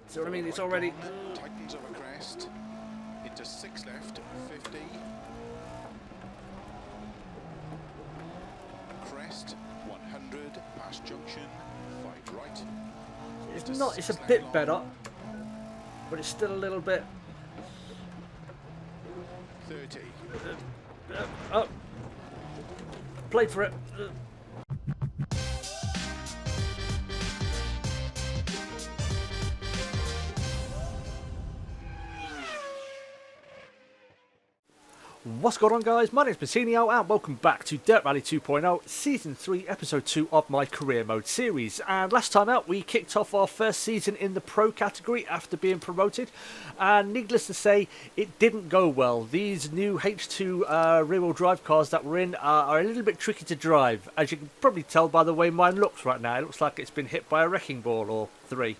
See what I mean? It's already... Tightens over crest. Into 6 left, 50. Crest, 100. Past junction, 5 right. It's not, it's a bit better, but it's still a little bit... 30. Oh. Played for it. What's going on, guys? My name's Batinio and welcome back to Dirt Rally 2.0 Season 3 Episode 2 of my Career Mode series. And last time out we kicked off our first season in the Pro category after being promoted, and needless to say it didn't go well. These new H2 rear-wheel drive cars that we're in are a little bit tricky to drive, as you can probably tell by the way mine looks right now. It looks like it's been hit by a wrecking ball or 3.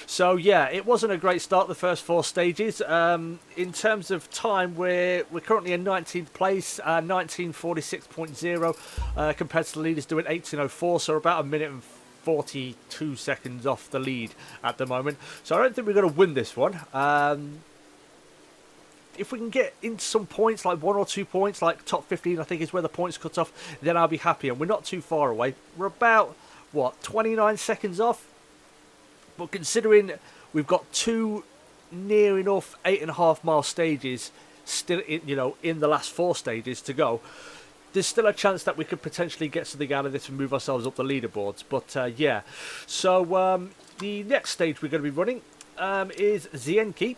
So yeah, it wasn't a great start, the first 4 stages. In terms of time, we're currently in 19th place, 1946.0, compared to the leaders doing 18.04, so about a minute and 42 seconds off the lead at the moment. So I don't think we're going to win this one. If we can get in some points, like 1 or 2 points, like top 15 I think is where the points cut off, then I'll be happy. And we're not too far away. We're about, what, 29 seconds off? But considering we've got 2 near enough 8.5 mile stages still in the last 4 stages to go, there's still a chance that we could potentially get something out of this and move ourselves up the leaderboards. But yeah, so the next stage we're going to be running is Zienki.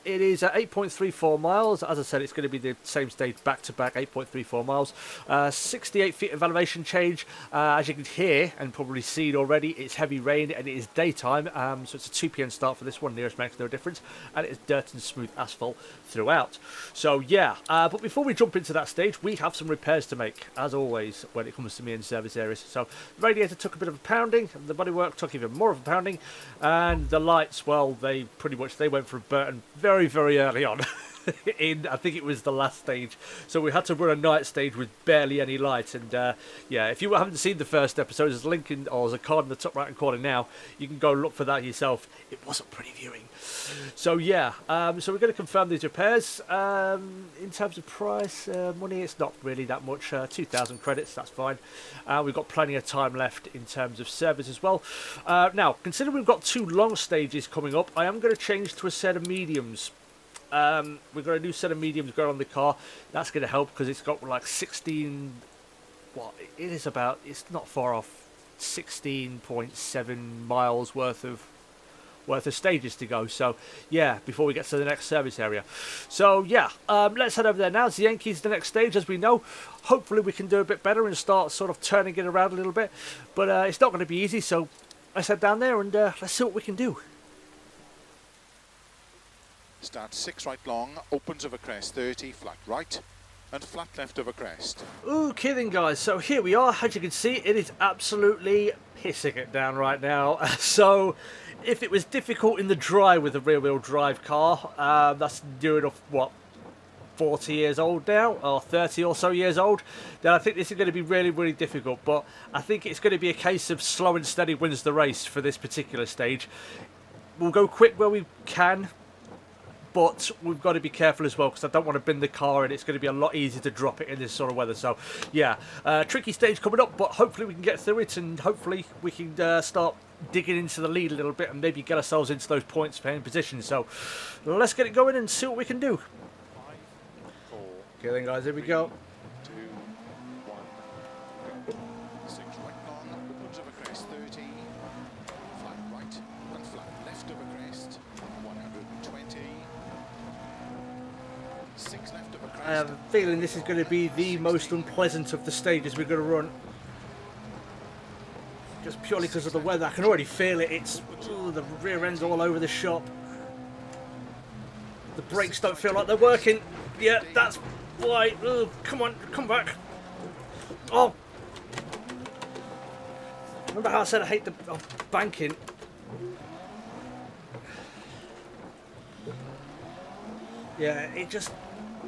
It is 8.34 miles. As I said, it's going to be the same stage back-to-back, 8.34 miles. 68 feet of elevation change. As you can hear and probably seen already, it's heavy rain and it is daytime. So it's a 2 p.m. start for this one. Nearest makes no difference. And it's dirt and smooth asphalt throughout. So yeah, but before we jump into that stage, we have some repairs to make, as always, when it comes to me in service areas. So the radiator took a bit of a pounding. The bodywork took even more of a pounding. And the lights, well, they went for a burn very, very early on. I think it was the last stage, so we had to run a night stage with barely any light. And yeah, if you haven't seen the first episode, there's a link in, or there's a card in the top right hand corner now. You can go look for that yourself. It wasn't pretty viewing. So yeah, so we're going to confirm these repairs. In terms of price, money, it's not really that much. 2,000 credits, that's fine. We've got plenty of time left in terms of service as well. Now, considering we've got 2 long stages coming up, I am going to change to a set of mediums. We've got a new set of mediums going on the car. That's going to help because it's got like 16. Well, it is about. It's not far off. 16.7 miles worth of stages to go. So yeah, before we get to the next service area. So yeah, let's head over there now. Zienki's the next stage, as we know. Hopefully we can do a bit better and start sort of turning it around a little bit. But it's not going to be easy. So let's head down there and let's see what we can do. Starts 6 right long, opens over crest 30, flat right, and flat left over crest. Okay then, guys, so here we are. As you can see, it is absolutely pissing it down right now. So if it was difficult in the dry with a rear-wheel drive car, that's near enough, what, 40 years old now, or 30 or so years old, then I think this is going to be really, really difficult. But I think it's going to be a case of slow and steady wins the race for this particular stage. We'll go quick where we can, but we've got to be careful as well, because I don't want to bend the car and it's going to be a lot easier to drop it in this sort of weather. So yeah, tricky stage coming up, but hopefully we can get through it, and hopefully we can start digging into the lead a little bit and maybe get ourselves into those points paying positions. So let's get it going and see what we can do. 5, 4, Okay then, guys, here we go. 2, 1. 6 right long, opens over crest 30, flat right and flat left over crest 120. 6 left over crest. I have a feeling this is going to be the most unpleasant of the stages we're going to run. Just purely because of the weather. I can already feel it. It's the rear end's all over the shop. The brakes don't feel like they're working. Yeah, that's why. Come on, come back. Oh! Remember how I said I hate the banking? Yeah, it just...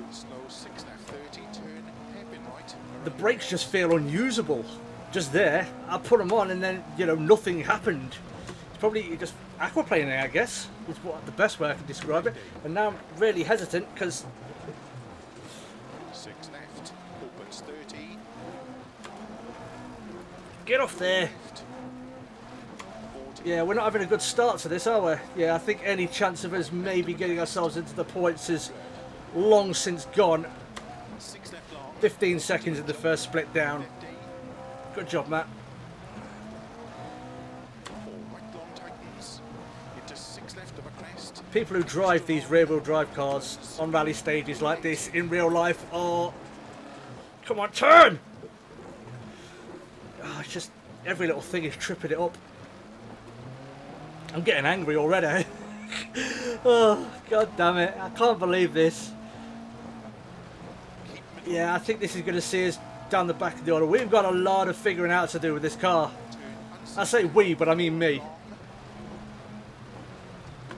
Slow 6 left 30, turn, hairpin right. The brakes just feel unusable. Just there. I put them on and then, nothing happened. It's probably just aquaplaning, I guess, is what the best way I can describe it. And now I'm really hesitant because 6 left, opens 30. get off there. Left, 40. Yeah, we're not having a good start to this, are we? Yeah, I think any chance of us maybe getting ourselves into the points is long since gone. 6 left long. 15 seconds in the first split down. 50. Good job, Matt. 4 right long tightens. Into 6 left of a crest. People who drive these rear-wheel drive cars on rally stages like this in real life are... Come on, turn! Oh, it's just... Every little thing is tripping it up. I'm getting angry already. Oh, god damn it. I can't believe this. Yeah, I think this is going to see us down the back of the order. We've got a lot of figuring out to do with this car. I say we, but I mean me.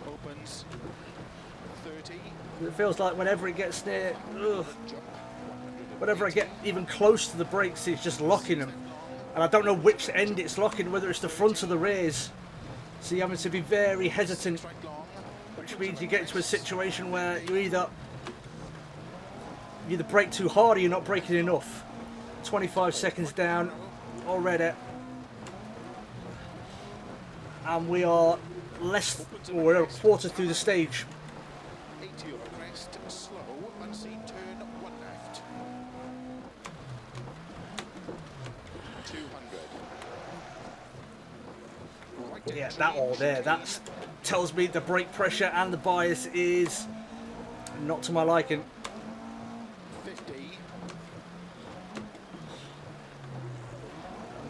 Opens 30. It feels like whenever it gets near... Ugh, whenever I get even close to the brakes, it's just locking them. And I don't know which end it's locking, whether it's the front or the rears. So you're having to be very hesitant, Right long. which means you get into a situation where you either brake too hard or you're not braking enough. 25 seconds down already. And we are we're a quarter through the stage. 80 over crest. Slow. Unseen turn. 1 left. 200. Right Yeah, that all there, that tells me the brake pressure and the bias is not to my liking. 50.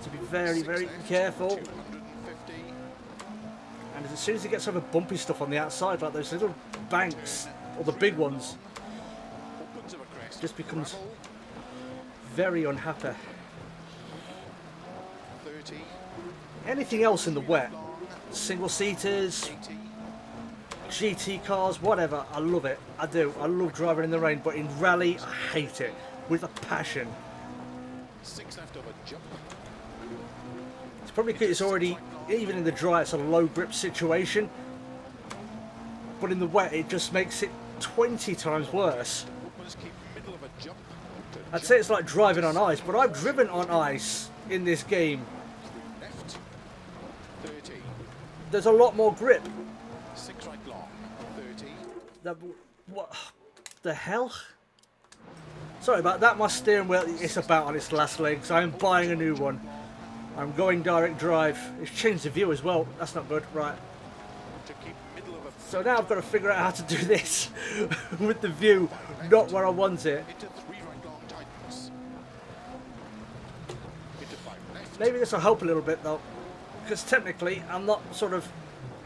To be very, very careful. 250. And as soon as it gets over bumpy stuff on the outside, like those little banks, or the big ones, Opens of a crest. just becomes Gravel. very unhappy. 30. Anything else in the wet, Long. single seaters, 80. GT cars, whatever, I love it. I do. I love driving in the rain, but in rally, I hate it with a passion. 6 left over jump. It's probably because it's already, even in the dry, it's a low grip situation. But in the wet, it just makes it 20 times worse. Opens keep middle of a jump. To I'd say it's like driving on ice, but I've driven on ice in this game. left. 30. There's a lot more grip. 6 right long. 30. What the hell? Sorry about that, my steering wheel is about on its last legs. I'm buying a new one. I'm going direct drive. It's changed the view as well. That's not good. Right. To keep middle of a So now I've got to figure out how to do this with the view not where I want it. into 3 right long tightens. Into 5 left. Maybe this will help a little bit though, because technically I'm not sort of...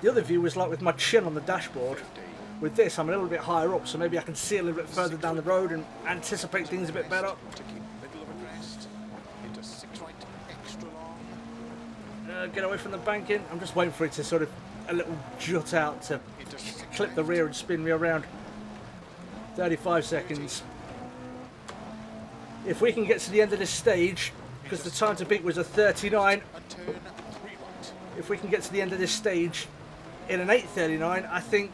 The other view was like with my chin on the dashboard. 50. With this I'm a little bit higher up, so maybe I can see a little bit further down the road and anticipate things a bit better. To keep middle of a crest. Into 6 right extra long. Get away from the banking. I'm just waiting for it to sort of a little jut out to Into 6 clip the rear and spin me around. 35 seconds. If we can get to the end of this stage, because the time to beat was a 39, and turn 3 right. if we can get to the end of this stage in an 8:39, I think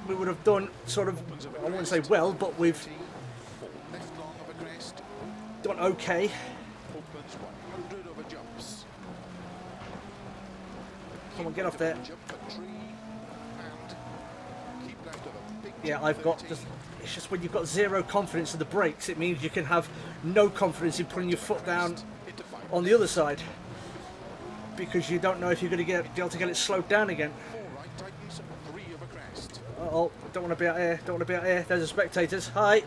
we would have done sort of, I wouldn't say well, but we've 4 left long of a crest. done okay. Opens 100 over jumps. Come on, get off there. Jump a tree and keep left of a big Yeah, jump, I've got 30. just, it's just when you've got zero confidence in the brakes, it means you can have no confidence in putting your foot down Into 5 on the other side, because you don't know if you're going to be able to get it slowed down again. 4 right tightens 3 over crest. Uh-oh, don't want to be out here, don't want to be out here. There's the spectators. Hi.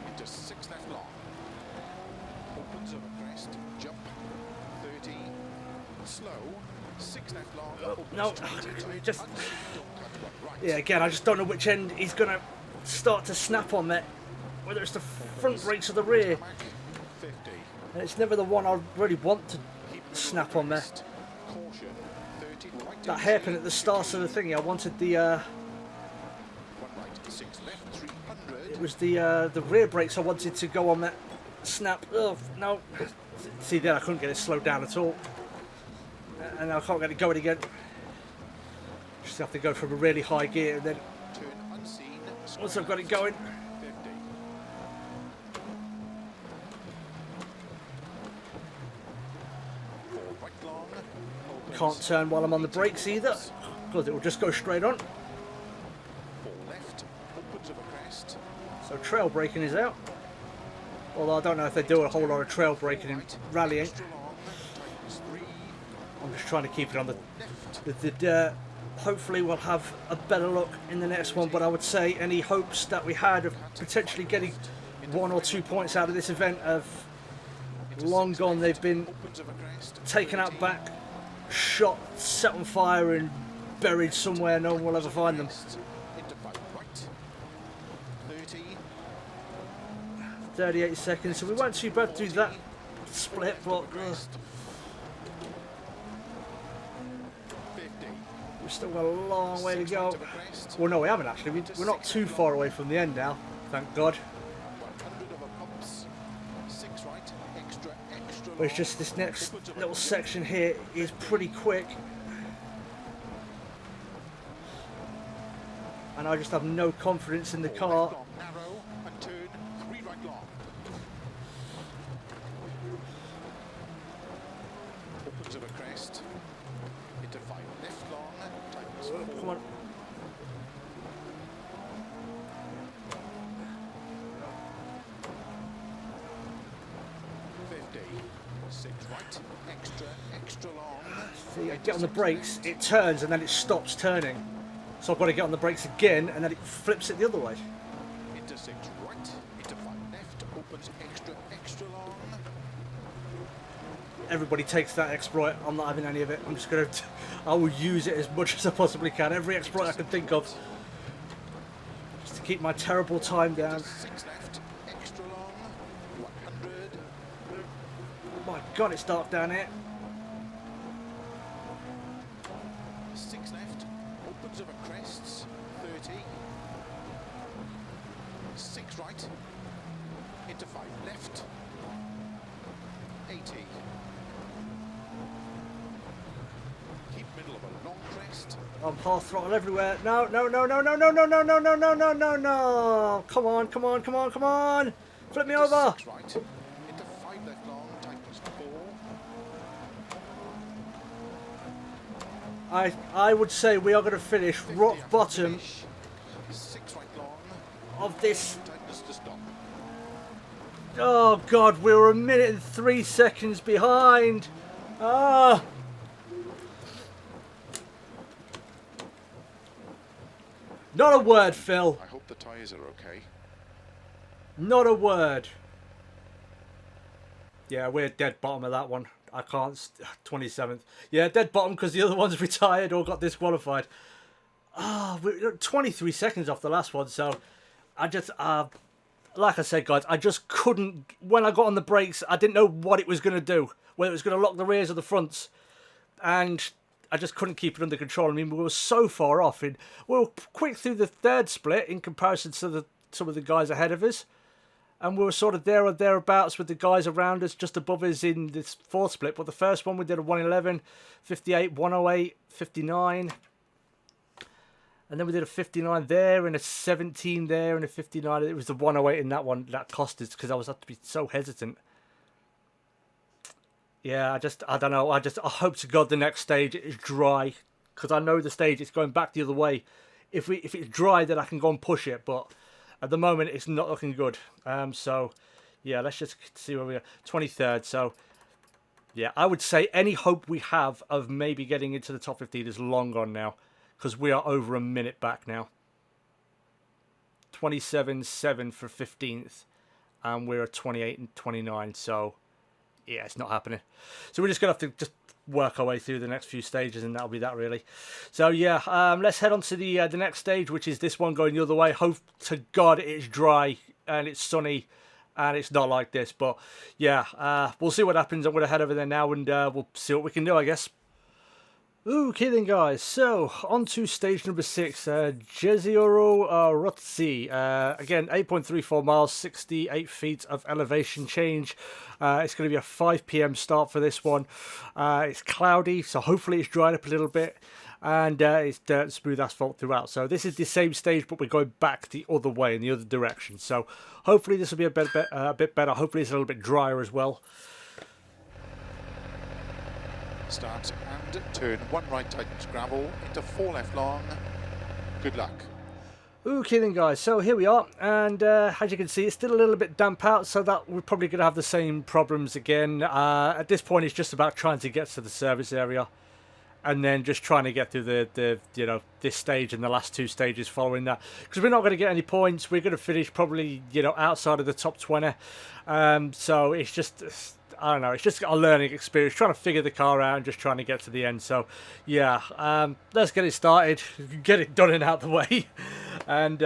Into 6 left long. Opens over crest. Jump 30. Slow 6 left long. Opens No, 20. just... Unseen, don't touch one right. Yeah, again, I just don't know which end he's going to start to snap on there. Whether it's the front brakes or the rear. Back 50. And it's never the one I really want to Keep middle snap of on there. crest. Caution 30. Right That into hairpin at the start of the thingy, I wanted the... 1 right 6 left 300. It was the rear brakes I wanted to go on that snap. Oh, no. See there, I couldn't get it slowed down at all. And I can't get it going again. Just have to go from a really high gear, and then Turn unseen. once I've got it going, 50. Four right long. Opens. can't turn while I'm on the brakes either, because it will just go straight on. Four left. Opens of a crest. So trail braking is out. Although I don't know if they do a whole lot of trail braking in rallying. Extra long. Tightens 3. I'm just trying to keep it on Left. the dirt. Hopefully we'll have a better look in the next one, but I would say any hopes that we had of potentially getting 1 or 2 points out of this event have long gone. They've been Opens of a crest. taken out back, shot, set on fire and buried somewhere. No one will ever find them. Into 5 right. 30. 38 seconds, so we weren't too bad to do that split, but Crest. 50. we've still got a long way to 6 go. right of a crest. Well, no, we haven't actually. We're not too far away from the end now, thank God. 100 of a pumps. 6 right. Extra. But it's just this next little section here is pretty quick. And I just have no confidence in the car. Left long, narrow, and turn 3 right long. Opens of a crest. Into 5 left long. Tightens 4. Come on. Right, extra long. See, I get on the brakes, it turns and then it stops turning. So I've got to get on the brakes again and then it flips it the other way. Into 6 right, into 5 left, opens extra long. Everybody takes that exploit. I'm not having any of it. I'm just going to... I will use it as much as I possibly can. Every exploit I can think of. Just to keep my terrible time down. 6 left, extra long, 100. My God, it's dark down here. 6 left, opens of a crests, 30. 6 right, into 5 left, 80. Keep middle of a long crest. I'm half throttle everywhere. No, no, no, no, no, no, no, no, no, no, no, no, no, no. Come on, come on, come on, come on. Flip me Into over. 6 right, into 5 left long, tightens 4. I would say we are going to finish 50 rock after bottom finish. 6 right long, of this. tightens to stop. Oh God, we were 1 minute and 3 seconds behind. Ah. Not a word, Phil. I hope the tyres are okay. Not a word. Yeah, we're dead bottom of that one. I can't... 27th. Yeah, dead bottom because the other one's retired or got disqualified. Ah, we're 23 seconds off the last one, so I just... like I said, guys, I just couldn't... When I got on the brakes, I didn't know what it was going to do. Whether it was going to lock the rears or the fronts. And I just couldn't keep it under control. I mean, we were so far off. We were quick through the third split in comparison to some of the guys ahead of us. And we were sort of there or thereabouts with the guys around us just above us in this fourth split. But the first one we did a 111, 58, 108, 59. And then we did a 59 there and a 17 there and a 59. It was the 108 in that one that cost us because I had to be so hesitant. Yeah, I don't know. I hope to God the next stage is dry because I know the stage is going back the other way. If it's dry, then I can go and push it. But at the moment, it's not looking good. So, yeah, let's just see where we are. 23rd. So, yeah, I would say any hope we have of maybe getting into the top 15 is long gone now. Because we are over 1 minute back now. 27.7 for 15th. And we're at 28 and 29. So, yeah, it's not happening. So we're just going to have to just work our way through the next few stages, and that'll be that really. So yeah, let's head on to the next stage, which is this one going the other way. Hope to God it's dry and it's sunny and it's not like this. But yeah, we'll see what happens. I'm going to head over there now and we'll see what we can do, I guess. Okay then, guys, so on to stage number 6, Jezioro Rozzi. Again, 8.34 miles, 68 feet of elevation change. It's going to be a 5 PM start for this one. It's cloudy, so hopefully it's dried up a little bit. and it's dirt and smooth asphalt throughout. So this is the same stage, but we're going back the other way in the other direction. So hopefully this will be a bit better. Hopefully it's a little bit drier as well. Start and turn 1 right tightens gravel into 4 left long. Good luck. Okay then guys, so here we are, and as you can see it's still a little bit damp out, so that we're probably going to have the same problems again. At this point it's just about trying to get to the service area, and then just trying to get through the you know, this stage and the last 2 stages following that, because we're not going to get any points. We're going to finish probably, you know, outside of the top 20. So it's just, I don't know, it's just a learning experience, trying to figure the car out and just trying to get to the end. So yeah, let's get it started, get it done and out the way, and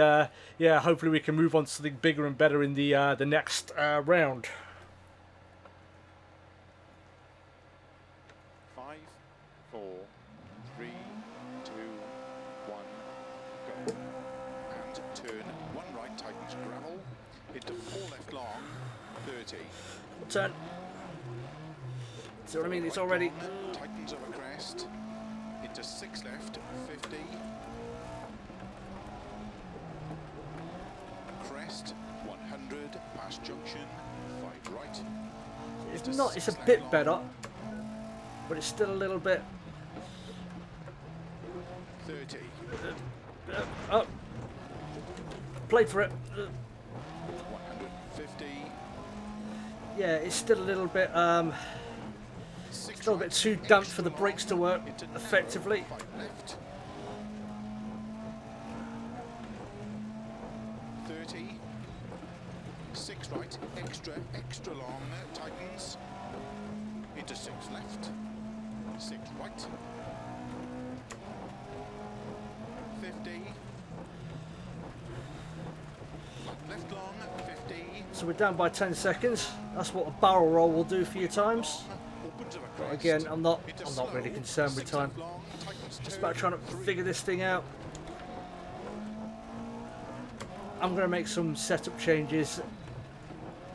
yeah, hopefully we can move on to something bigger and better in the next round. 5, 4, 3, 2, 1, go. And turn 1 right tightens gravel into 4 left long, 30. Turn. See what I mean? It's already. Tightens over crest into 6 left, 50. Crest 100 past junction, 5 right. It's not. It's a bit better, but it's still a little bit. 30. Oh, played for it. 150. Yeah, it's still a little bit. Still a bit too damp for the brakes to work effectively. 5 left. 30. 6 right, extra long, tightens into 6 left, 6 right, 50, left long, 50. So we're down by 10 seconds. That's what a barrel roll will do for your times. But again, I'm not really concerned with time. Just about trying to figure this thing out. I'm going to make some setup changes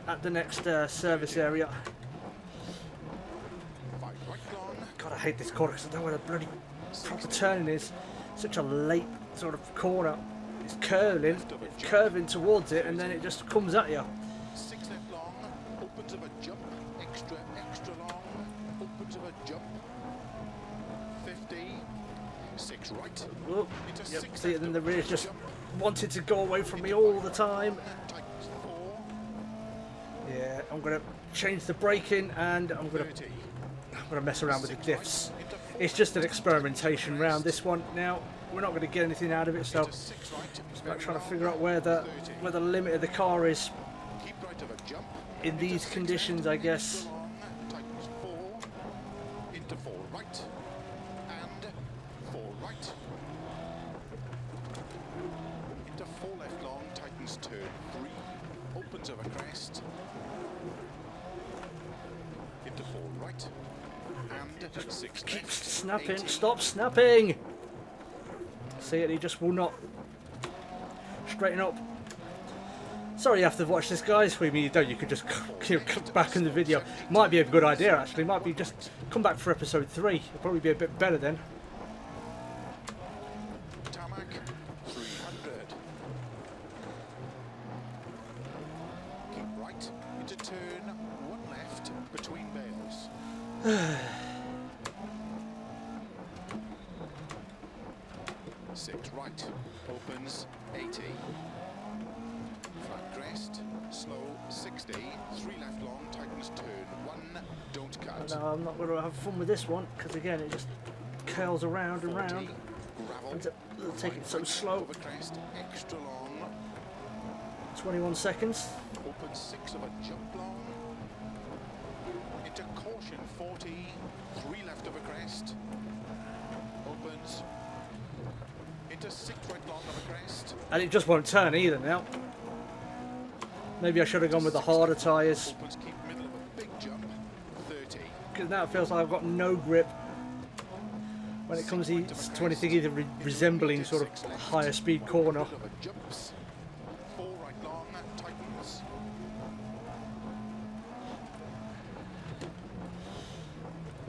at the next service area. God, I hate this corner because I don't know where the bloody proper turning is. Such a late sort of corner. It's curving towards it, and then it just comes at you. 6 left long, opens of a jump, extra long, opens of a jump, 50, 6 right, Oh, into yep, 6 see it, left, then the rear just jump, wanted to go away from me all the time. tightens 4, Yeah, I'm going to change the braking, and I'm going 30, to mess around with the diffs. It's just an experimentation round, this one. Now, we're not going to get anything out of it, so 6 right, it's about trying to figure out where the limit of the car is keep right of a jump, in these conditions, I guess. long, tightens 4, into 4 right, and 4 right, into 4 left long, tightens turn 3, opens over crest, into 4 right, and 6 Keep left, snapping, 80. stop snapping! See it, he just will not straighten up. Sorry you have to watch this, guys. We mean you don't, you could just cut back in the video. Might be a good idea actually, might be just come back for episode 3. It'll probably be a bit better then. Tarmac 300. Keep right into turn 1 left between bales. 6 right, opens 80. Flat crest, slow 60. 3 left long, tightens turn 1. Don't cut. No, I'm not going to have fun with this one because again it just curls around and 40, round. gravel. And take it so slow. Over crest, extra long. 21 seconds. Open 6 of a jump long. Into caution 40. 3 left of a crest. Opens. Into 6 right long of a crest. And it just won't turn either now. Maybe I should have gone with the harder tyres, Opens keep middle of a big jump. 30. because now it feels like I've got no grip when it comes to anything either resembling sort of a higher speed corner. Middle of a jumps. 4 right long. Tightens.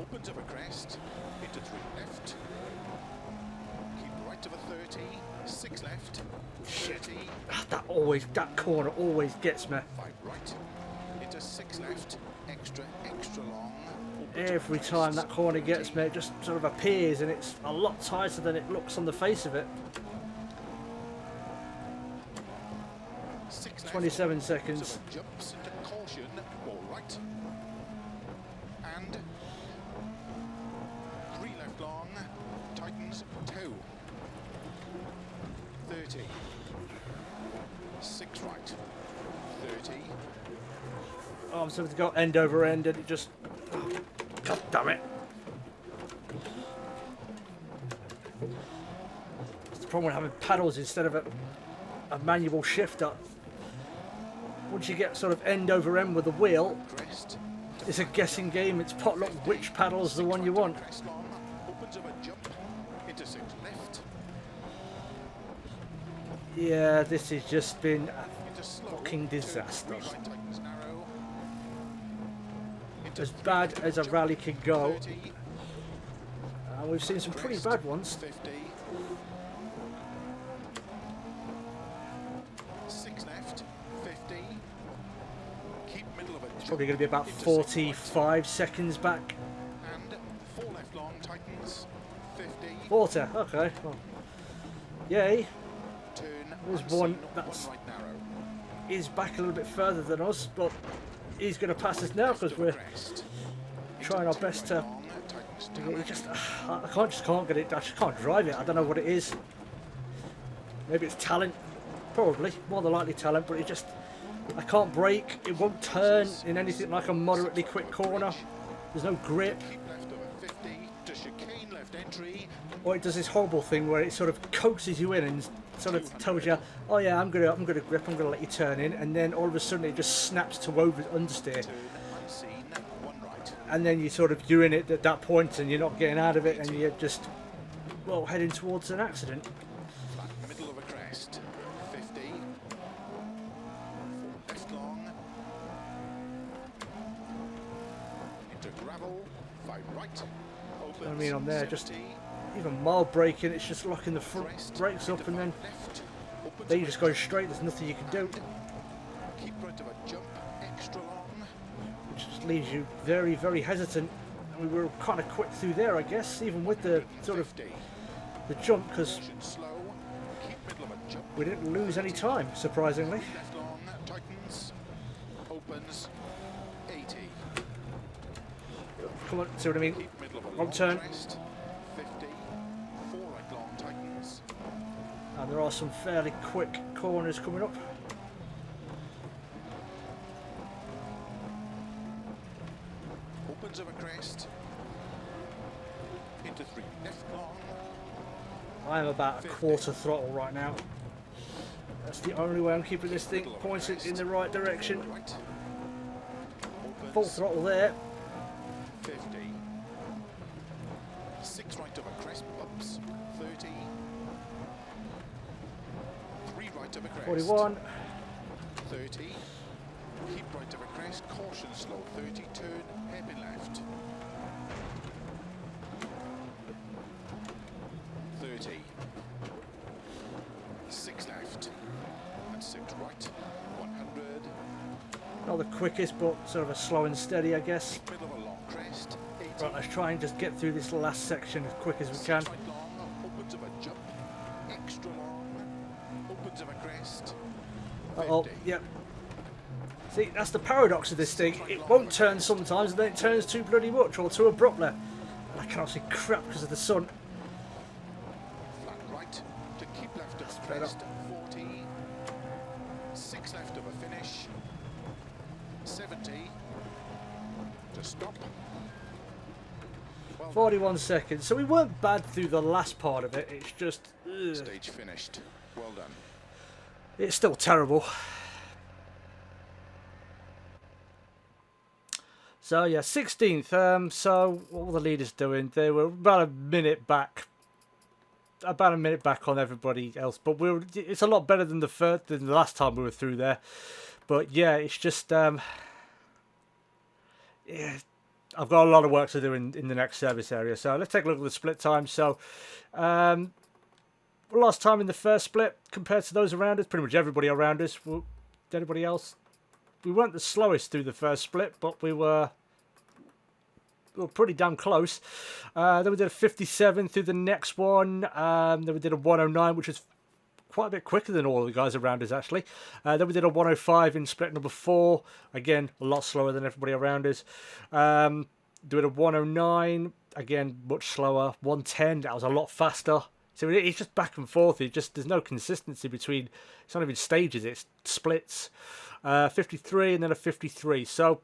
Opens of a crest. Into 3 left. of a 30, 6 left, 30, That corner always gets me. 5 right, into 6 left, extra long. Every time that corner gets me, it just sort of appears, and it's a lot tighter than it looks on the face of it. 6 left, 27 seconds. so it jumps into caution, 4 right, and 3 left long, tightens 2, 30, 6 right, 30, Oh, I'm supposed to go end over end, and it just... Oh, God damn it. It's the problem with having paddles instead of a manual shifter. Once you get sort of end over end with the wheel, crest, it's a guessing game. It's potluck which paddle's the one you want. crest long, opens of a jump, into 6 left, Yeah, this has just been a into slow, fucking turn disaster. 3 right, tightens narrow, into As 3 bad left, as a jump, rally can go. 30, We've seen some pretty crest, bad ones. 50, 6 left, 50, keep middle of a jump, Probably going to be about into 6 45 seconds back. right, and 4 left long, tightens, 50, 40, okay. Well, yay. turn There's unseen, one that's- 1 right narrow, He's back a little bit further than us, but he's going to pass us now left because of a we're crest, trying our into 2 best right to... long, tightens You tarmac, just, I just can't get it. I just can't drive it. I don't know what it is. Maybe it's talent, probably more than likely talent. But it just, I can't brake. It won't turn in anything like a moderately quick corner. There's no grip. keep left of a 50, to chicane left entry, Or it does this horrible thing where it sort of coaxes you in and sort of tells you, oh yeah, I'm gonna grip. I'm gonna let you turn in, and then all of a sudden it just snaps to understeer. turn unseen, 1 right, And then you're in it at that point and you're not getting out of it, and you're just, well, heading towards an accident. flat middle of a crest, 50, 4 left long, into gravel, 5 right, opens, I mean, I'm there, just 70, even mild braking, it's just locking the front crest, brakes up, into and then 5 left, opens then you of a just go jump, straight. There's nothing you can do, keep right of a jump, extra long, which just leaves you very, very hesitant. And we were kind of quick through there, I guess, even with the sort of 50, the jump, because caution slow, keep middle of a jump, we didn't lose any time, surprisingly. left long, tightens, opens, 80, Come on, see what I mean? keep middle of a Wrong long turn. crest, 50, 4 right long, tightens, And there are some fairly quick corners coming up. opens of a crest, into 3 left long, I am about a quarter throttle right now. That's the only way I'm keeping this thing pointed in the right direction. right, Full opens, throttle there. 50, 6 right of a crest, bumps, 30, 3 right of a crest, 41. 30, keep right of a crest, caution slow, 30, turn, hairpin left, 30, 6 left, and 6 right, 100, Not the quickest, but sort of a slow and steady, I guess. middle of a long crest, 80, Right, let's try and just get through this last section as quick as we 6 can. right long, opens of a jump, extra long, opens of a crest, 50, Uh-oh, yep. See, that's the paradox of this thing. It won't turn sometimes, and then it turns too bloody much or too abruptly. And I can't see crap because of the sun. flat right, to keep left of a Straight up. crest, 40, 6 left of a finish, 70, to stop. Well done. 41 seconds. So we weren't bad through the last part of it. It's just... ugh. Stage finished. Well done. It's still terrible. So yeah, 16th. So what were the leaders doing? They were about a minute back. About a minute back on everybody else, but it's a lot better than the last time we were through there. But yeah, it's just yeah, I've got a lot of work to do in the next service area. So let's take a look at the split time. So last time in the first split compared to those around us. Pretty much everybody around us. Anybody else? We weren't the slowest through the first split, but we were pretty damn close. Then we did a 57 through the next one. Then we did a 109, which is quite a bit quicker than all of the guys around us, actually. Then we did a 105 in split number 4. Again, a lot slower than everybody around us. Doing a 109, again, much slower. 110, that was a lot faster. So it's just back and forth. There's no consistency between, it's not even stages, it's splits. 53 and then a 53. So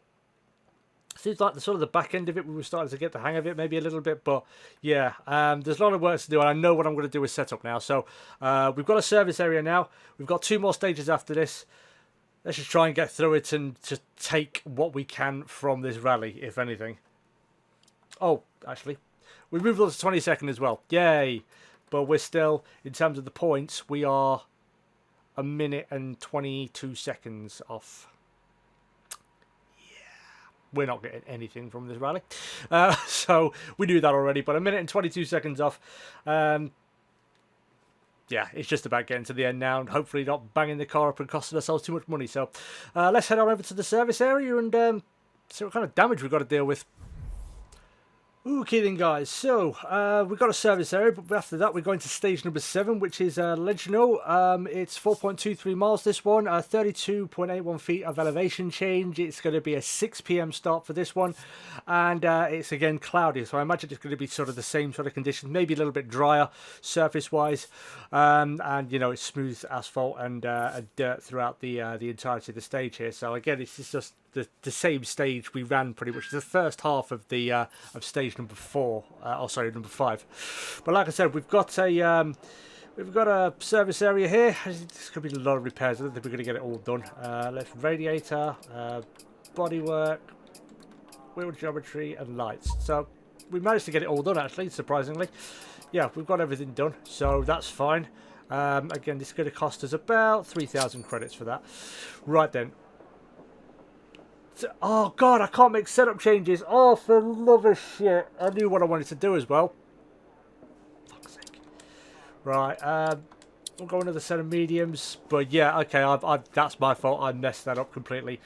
seems like the sort of the back end of it, we were starting to get the hang of it maybe a little bit, but yeah, there's a lot of work to do, and I know what I'm going to do with setup now. So we've got a service area now. We've got 2 more stages after this. Let's just try and get through it and just take what we can from this rally, if anything. Oh, actually, we moved on to 22nd as well. Yay! But we're still, in terms of the points, we are a minute and 22 seconds off. We're not getting anything from this rally. So we knew that already, but a minute and 22 seconds off. Yeah, it's just about getting to the end now and hopefully not banging the car up and costing ourselves too much money. So let's head on over to the service area and see what kind of damage we've got to deal with. Okay then, guys, so we've got a service area, but after that we're going to stage number 7, which is Legionel. It's 4.23 miles this one, 32.81 feet of elevation change. It's going to be a 6 p.m. start for this one, and it's again cloudy, so I imagine it's going to be sort of the same sort of conditions, maybe a little bit drier surface wise, and you know, it's smooth asphalt and dirt throughout the entirety of the stage here. So again, it's just the same stage we ran pretty much the first half of the of stage number 4, number 5. But like I said, we've got a service area here. There's going to be a lot of repairs. I don't think we're going to get it all done. Let's radiator, bodywork, wheel geometry, and lights. So we managed to get it all done, actually, surprisingly. Yeah, we've got everything done, so that's fine. Again, this is going to cost us about 3,000 credits for that. Right then. Oh god, I can't make setup changes. Oh, for the love of shit. I knew what I wanted to do as well. Fuck's sake. Right, we'll go another set of mediums. But yeah, okay, that's my fault. I messed that up completely.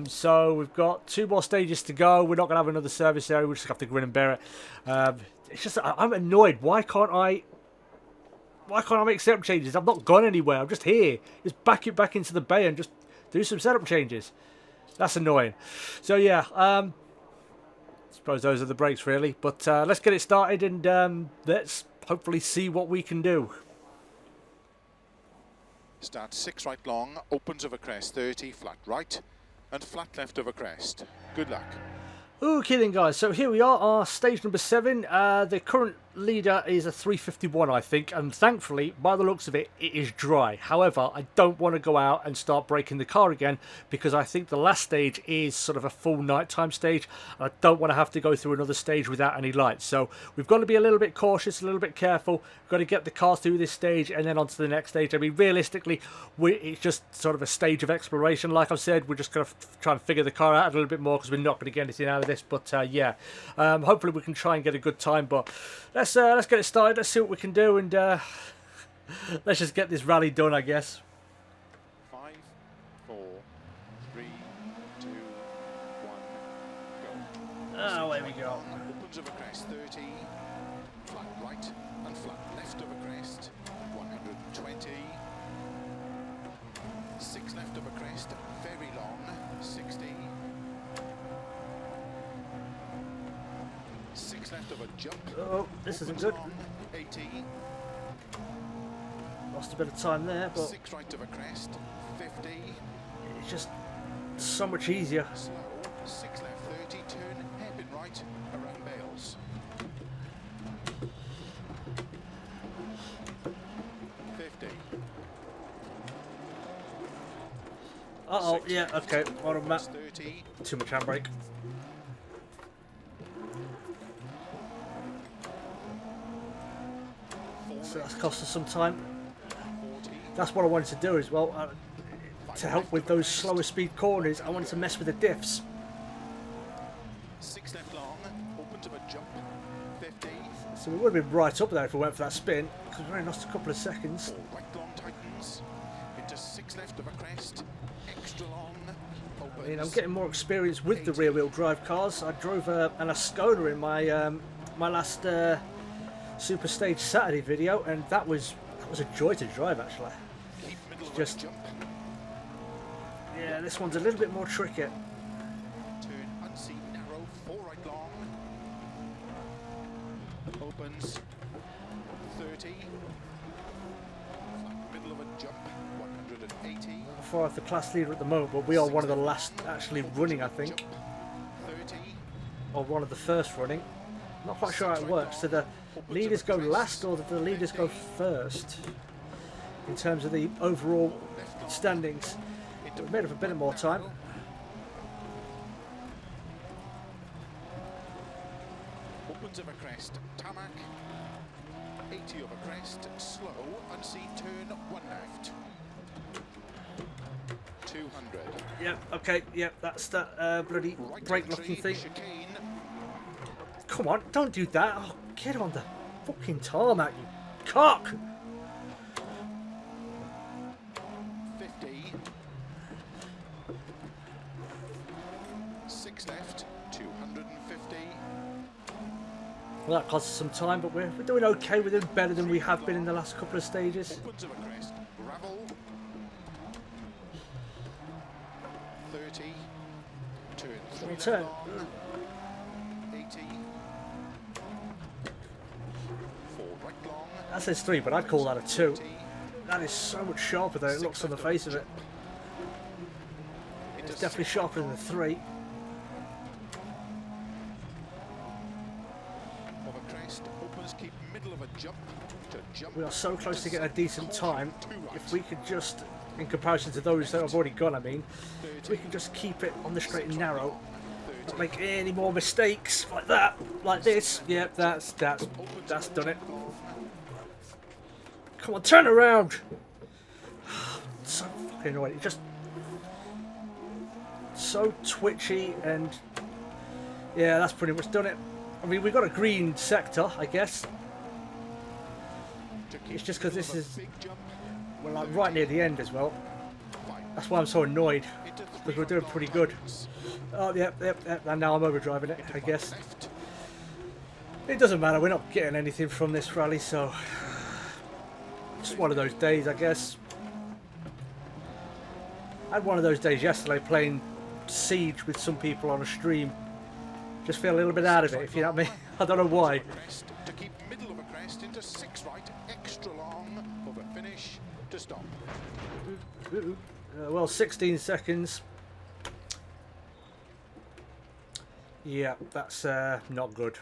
So we've got 2 more stages to go. We're not going to have another service area. We'll just have to grin and bear it. It's just, I'm annoyed. Why can't I make setup changes? I've not gone anywhere. I'm just here. Just back it back into the bay and just do some setup changes. That's annoying. So yeah, I suppose those are the breaks really. But let's get it started and let's hopefully see what we can do. Start 6 right long, opens over crest 30, flat right, and flat left over crest. Good luck. Okay then, guys, so here we are, our stage number 7. The current leader is a 351, I think, and thankfully, by the looks of it, it is dry. However, I don't want to go out and start breaking the car again, because I think the last stage is sort of a full nighttime stage, and I don't want to have to go through another stage without any lights. So we've got to be a little bit cautious, a little bit careful. We've got to get the car through this stage and then on to the next stage. I mean, realistically, it's just sort of a stage of exploration. Like I've said, we're just going to try and figure the car out a little bit more, because we're not going to get anything out of this. But yeah, hopefully we can try and get a good time. But let's get it started. Let's see what we can do, and let's just get this rally done, I guess. 5, 4, 3, 2, 1, go. Oh, there we go. Opens over crest 30, flat right and flat left over crest 120, 6 left over crest, very long 60. 6 left of a jump. Oh, this isn't good. 80. Lost a bit of time there, but 6 right of a crest. 50. it's just so much easier. Slow. 6 left 30. Turn hairpin right around Bales. 50. Uh-oh, yeah, okay. Hold on, Matt. 30. Too much handbrake. So that's cost us some time. That's what I wanted to do as well. To help with those slower speed corners, I wanted to mess with the diffs. 6 left long, open to a jump, 50. So we would have been right up there if we went for that spin, because we only lost a couple of seconds. 4 right long tightens. Into 6 left of a crest. Extra long. Opens. I mean, I'm getting more experience with the rear-wheel drive cars. I drove an Ascona in my my last Super Stage Saturday video, and that was a joy to drive actually. Keep middle of Just jump. yeah, this one's a little bit more tricky. Turn unseen narrow. 4 right long. Opens. 30. Middle of a jump. 180. Far off the class leader at the moment, but we are one of the last actually running, I think, Jump. 30. or one of the first running. Not quite sure how it works. Do the leaders go last or do the leaders go first in terms of the overall standings? We've made up a bit more time. Opens of a crest, tarmac, 80 of a crest, slow, unseen turn, 1 left. 200. Yep, okay, yep, that's that bloody Right brake locking entry, thing. chicane, Come on, don't do that. Oh, get on the fucking tarmac, you cock! 50. 6 left, 250. Well, that cost us some time, but we're doing okay. We're doing better than we have been in the last couple of stages. Opens of a crest, gravel. 30. Turn 3 left Turn. long. 80. 4 right long. That says 3, but I'd call that a 2. 30. That is so much sharper than it looks on the face of it. It's definitely sharper than the 3. Of a crest, opens, keep middle of a jump to jump. We are so close to getting a decent time. Two right. If we could just, in comparison to those that have already gone, I mean, if we can just keep it on the straight and narrow, not make any more mistakes like that, like this. Yep, that's done it. Come on, turn around. So fucking annoying. It's just so twitchy, and yeah, that's pretty much done it. I mean, we got a green sector, I guess. It's just because this is, we're like right near the end as well. That's why I'm so annoyed, because we're doing pretty good. Oh, yep, and now I'm overdriving it, I guess. It doesn't matter, we're not getting anything from this rally, so it's one of those days, I guess. I had one of those days yesterday playing Siege with some people on a stream. Just feel a little bit out of it, if you know what I mean. I don't know why. To keep middle of a crest into 6 right, extra long, over finish to stop. Well, 16 seconds. Yeah, that's not good.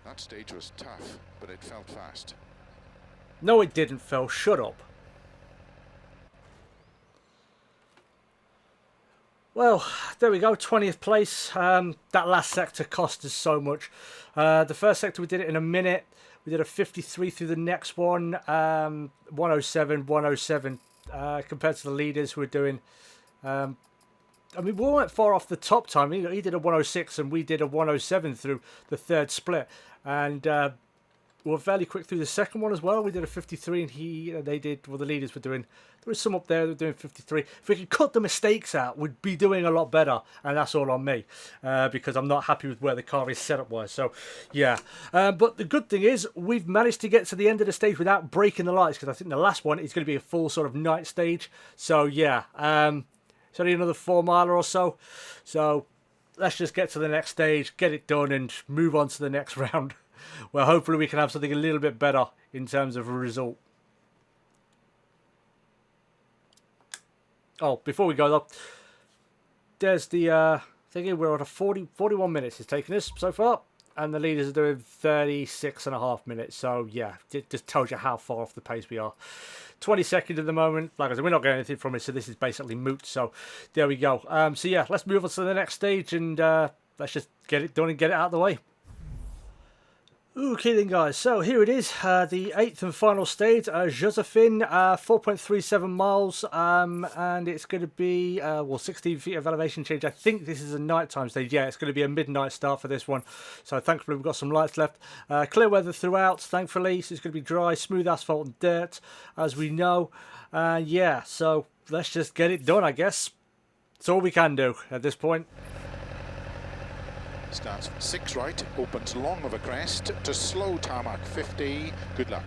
That stage was tough, but it felt fast. No, it didn't, Phil. Shut up. Well, there we go, 20th place. That last sector cost us so much. The first sector we did it in a minute. We did a 53 through the next one, 107, 107 compared to the leaders who were doing. I mean, we weren't far off the top time. He did a 106 and we did a 107 through the third split. And we were fairly quick through the second one as well. We did a 53 and they did, well, the leaders were doing, there was some up there that were doing 53. If we could cut the mistakes out, we'd be doing a lot better. And that's all on me because I'm not happy with where the car is set up wise. So, yeah. But the good thing is we've managed to get to the end of the stage without breaking the lights, because I think the last one is going to be a full sort of night stage. So, yeah. It's only another 4 miler or so. So, let's just get to the next stage, get it done and move on to the next round. Well, hopefully we can have something a little bit better in terms of a result. Oh, before we go though, there's the thingy. We're on a 41 minutes it's taken us so far, and the leaders are doing 36.5 minutes. So yeah, it just tells you how far off the pace we are. 22nd at the moment. Like I said, we're not getting anything from it, so this is basically moot. So there we go. So yeah, let's move on to the next stage and let's just get it done and get it out of the way. Okay then guys, so here it is, the 8th and final stage, Josephine, 4.37 miles, and it's going to be, 16 feet of elevation change. I think this is a nighttime stage. Yeah, it's going to be a midnight start for this one, so thankfully we've got some lights left. Clear weather throughout, thankfully, so it's going to be dry, smooth asphalt and dirt, as we know. Yeah, so let's just get it done, I guess. It's all we can do at this point. Starts 6 right, opens long of a crest to slow tarmac 50. Good luck.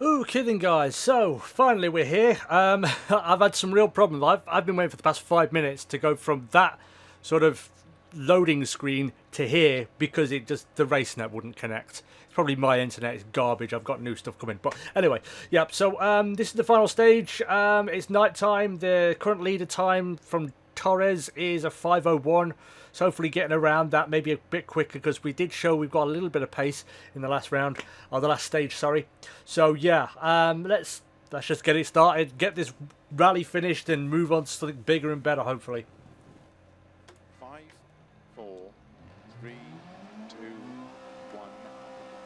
Okay then guys, so finally we're here. I've had some real problems. I've been waiting for the past 5 minutes to go from that sort of loading screen to here because the race net wouldn't connect. It's probably my internet is garbage. I've got new stuff coming. But anyway, yep, so this is the final stage. It's night time. The current leader time from Torres is a 5:01. So hopefully getting around that maybe a bit quicker because we did show we've got a little bit of pace in the last round, or the last stage, sorry. So yeah, let's just get it started, get this rally finished, and move on to something bigger and better, hopefully. 5, 4, 3, 2, 1,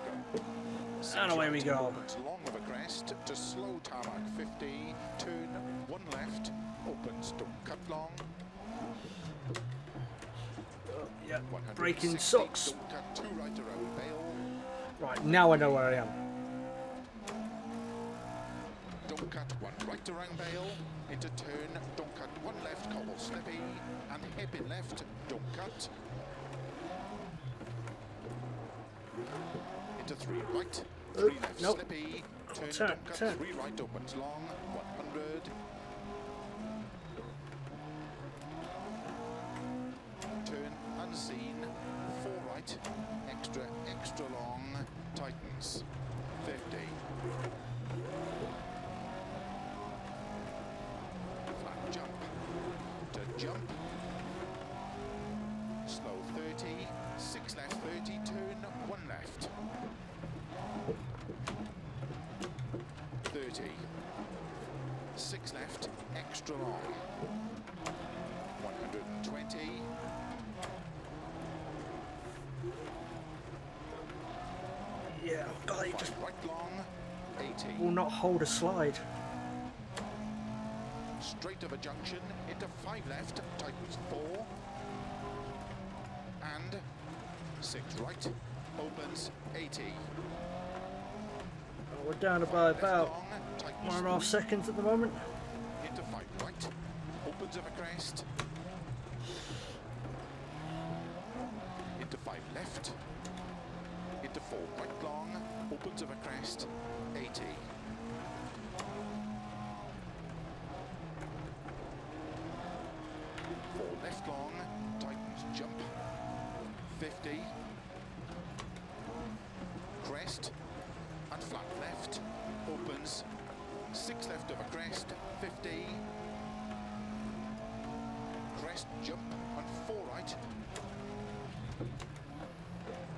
go. And away we go. Opens long of a crest to slow tarmac 50. Turn 1 left, opens, don't cut long. Yeah, braking sucks. Don't cut 2 right around Bale. Right, now I know where I am. Don't cut 1 right around Bale. Into turn, don't cut 1 left, cobble slippy. And hairpin left, don't cut. Into 3 right, 3 left, nope. slippy. Turn, Turn, don't cut turn. 3 right, opens long, 100. Turn, unseen, 4 right, extra long, tightens, 50. Flat jump, to jump, slow 30, 6 left 30, turn, 1 left. 30, 6 left, extra long, 120. Yeah, God, it just Right long, 80. will not hold a slide. Straight of a junction, into 5 left, tightens 4. And 6 right, opens 80. Oh, we're down by about Long, tightens 1.5 seconds at the moment. into 5 right, opens of a crest. Into 5 left, into 4 right long, opens of a crest, 80. 4 left long, tightens jump, 50. Crest, and flat left, opens, 6 left of a crest, 50. Crest, jump, and 4 right.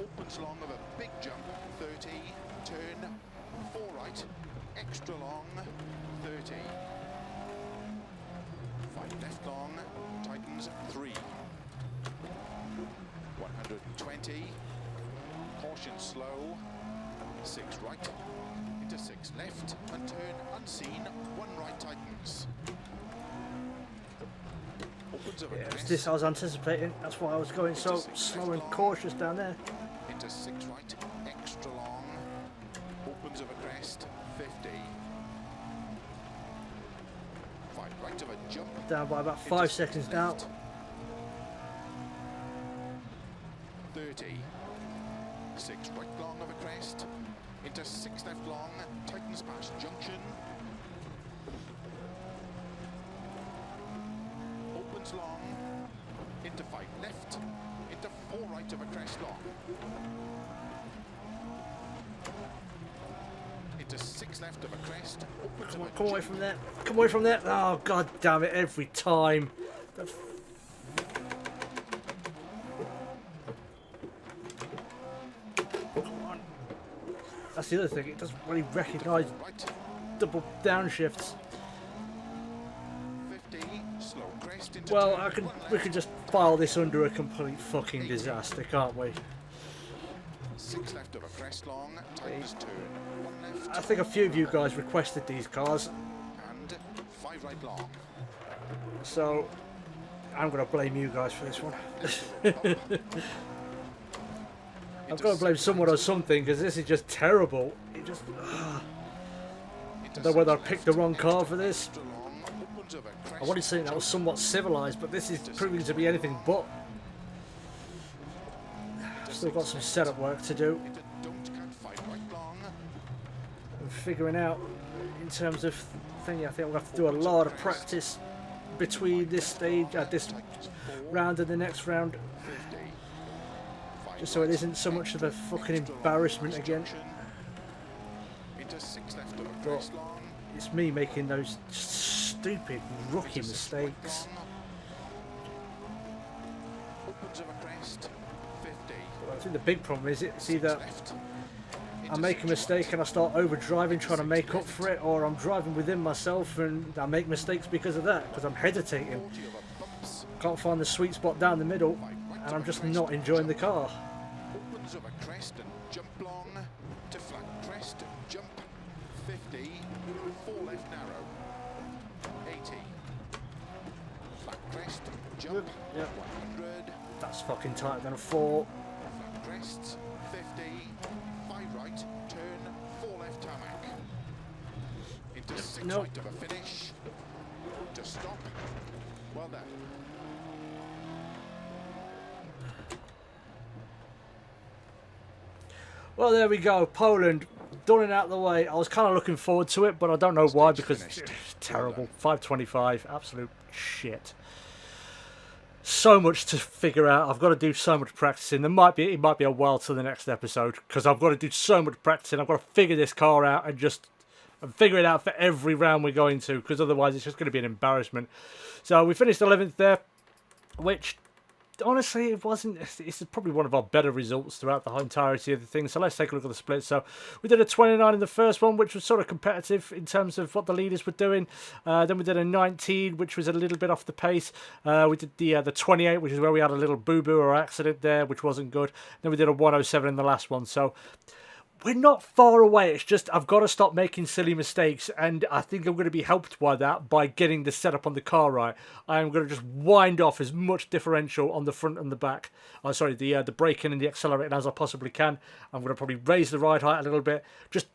Opens long of a big jump, 30. Turn, 4 right, extra long, 30. 5 left long, tightens 3. 120. Caution slow. 6 right, into 6 left, and turn unseen, 1 right tightens. Opens of a Yeah, it's crest, this I was anticipating. That's why I was going so slow and cautious down there. into 6 right, extra long, opens of a crest, 50. 5 right of a jump, Down by about into 5 6 seconds now. left, 30. 6 right long of a crest, into 6 left long, tightens past junction. Opens long, into 5 left, into 4 right of a crest long. Into 6 left of a crest, opens of a Come away jump. from there. Come away from there. Oh, god damn it, every time. Come on. That's the other thing, it doesn't really recognise Right, double downshifts. 50, slow crest into Well, turn, 1 we left, could just file this under a complete fucking disaster, can't we? 6 left of a crest long, tightens turn, 1 left. I think a few of you guys requested these cars, And 5 right long. so I'm going to blame you guys for this one. I've got to blame someone or something, because this is just terrible. It just... I don't know whether I picked the wrong car for this. I wanted something that was somewhat civilised, but this is proving to be anything but. Still got some setup work to do. And figuring out, in terms of thingy, I think we'll have to do a lot of practice between this stage, this round and the next round. Just so it isn't so much of a fucking embarrassment again. But it's me making those stupid rookie mistakes. I think the big problem is it's either I make a mistake and I start overdriving trying to make up for it, or I'm driving within myself and I make mistakes because of that, because I'm hesitating. Can't find the sweet spot down the middle and I'm just not enjoying the car. Opens of a crest and jump long to flat crest, jump 50, 4 left narrow, 80, flat crest, jump Yep. 100, That's fucking tighter than a 4. flat crest, 50, 5 right, turn, 4 left tarmac, into 6 Nope. right of a finish, to stop, well done. Well, there we go. Poland, done it out of the way. I was kind of looking forward to it, but I don't know why, because it's terrible. 525, absolute shit. So much to figure out. I've got to do so much practicing. It might be a while till the next episode, because I've got to do so much practicing. I've got to figure this car out and figure it out for every round we're going to, because otherwise it's just going to be an embarrassment. So we finished 11th there, which honestly it wasn't. It's probably one of our better results throughout the entirety of the thing. So let's take a look at the split. So we did a 29 in the first one, which was sort of competitive in terms of what the leaders were doing. Then we did a 19, which was a little bit off the pace. We did the 28, which is where we had a little boo-boo or accident there, which wasn't good. Then we did a 107 in the last one. So we're not far away. It's just I've got to stop making silly mistakes, and I think I'm going to be helped by that by getting the setup on the car right. I'm going to just wind off as much differential on the front and the back. The braking and the accelerating as I possibly can. I'm going to probably raise the ride height a little bit.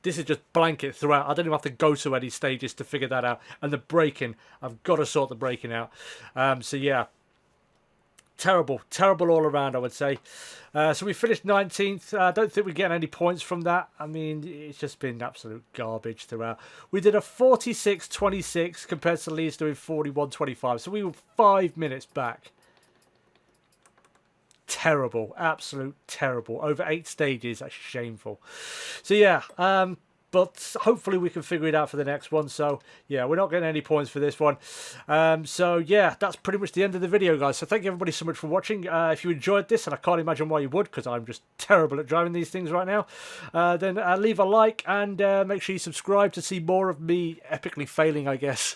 This is just blanket throughout. I don't even have to go to any stages to figure that out. And the braking, I've got to sort the braking out. So yeah. Terrible all around, I would say. So we finished 19th. I don't think we're getting any points from that. I mean, it's just been absolute garbage throughout. We did a 46.26 compared to Leeds doing 41.25. So we were 5 minutes back. Terrible. Absolute terrible. Over 8 stages. That's shameful. So yeah, but hopefully we can figure it out for the next one. So yeah, we're not getting any points for this one. So yeah, that's pretty much the end of the video, guys. So thank you everybody so much for watching. If you enjoyed this, and I can't imagine why you would, because I'm just terrible at driving these things right now, then leave a like and make sure you subscribe to see more of me epically failing, I guess.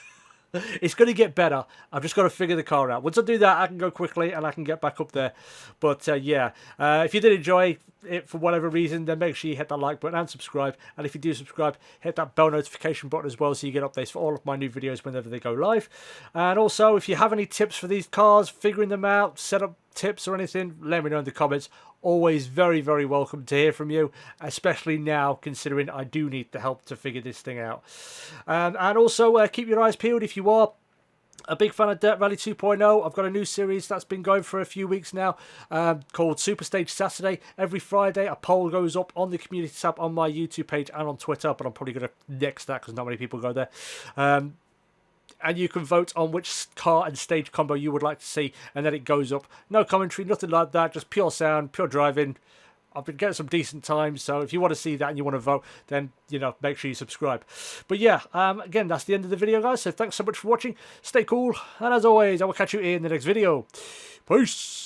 It's going to get better. I've just got to figure the car out. Once I do that, I can go quickly and I can get back up there. But yeah, if you did enjoy it for whatever reason, then make sure you hit that like button and subscribe. And if you do subscribe, hit that bell notification button as well, so you get updates for all of my new videos whenever they go live. And also, if you have any tips for these cars, figuring them out, setup tips or anything, let me know in the comments. Always very, very welcome to hear from you, especially now, considering I do need the help to figure this thing out. And also, keep your eyes peeled if you are a big fan of Dirt Rally 2.0. I've got a new series that's been going for a few weeks now, called Super Stage Saturday. Every Friday, a poll goes up on the community tab on my YouTube page and on Twitter, but I'm probably going to next that because not many people go there. And you can vote on which car and stage combo you would like to see, and then it goes up. No commentary, nothing like that, just pure sound, pure driving. I've been getting some decent times, so if you want to see that and you want to vote, then, you know, make sure you subscribe. But yeah, again, that's the end of the video, guys, so thanks so much for watching. Stay cool, and as always, I will catch you in the next video. Peace!